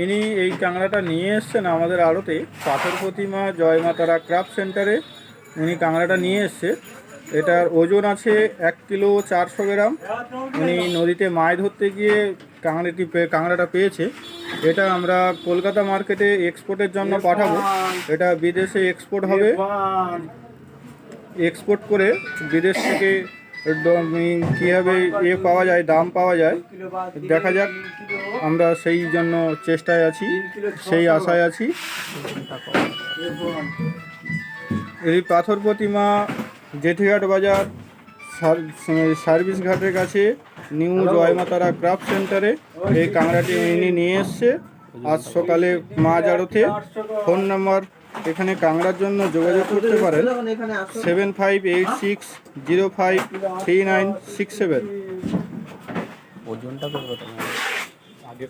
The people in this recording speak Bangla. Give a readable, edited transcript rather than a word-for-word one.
ইনি এই কাঁকড়াটা নিয়ে এসছেন আমাদের আড়তে, পাথর প্রতিমা জয় মা তারা ক্রাফট সেন্টারে উনি কাঁকড়াটা নিয়ে এসছে। এটার ওজন আছে 1 কিলো 400 গ্রাম। উনি নদীতে মাছ ধরতে গিয়ে কাঁকড়াটা পেয়েছে। এটা আমরা কলকাতা মার্কেটে এক্সপোর্টের জন্য পাঠাবো। এটা বিদেশে এক্সপোর্ট হবে। এক্সপোর্ট করে বিদেশ থেকে কীভাবে পাওয়া যায়, দাম পাওয়া যায় দেখা যাক। আমরা সেই জন্য চেষ্টায় আছি, সেই আশায় আছি। এই পাথর প্রতিমা জেঠিঘাট বাজার সার্ভিস ঘাটের কাছে নিউ জয়মাতারা ক্রাফট সেন্টারে এই কাঁকড়াটি ইনি নিয়ে এসছে আজ সকালে মাছ আড়তে। ফোন নাম্বার এখানে কাঁকড়ার জন্য যোগাযোগ করতে পারেন 7586053967। ওজনটা করবো তোমার আগে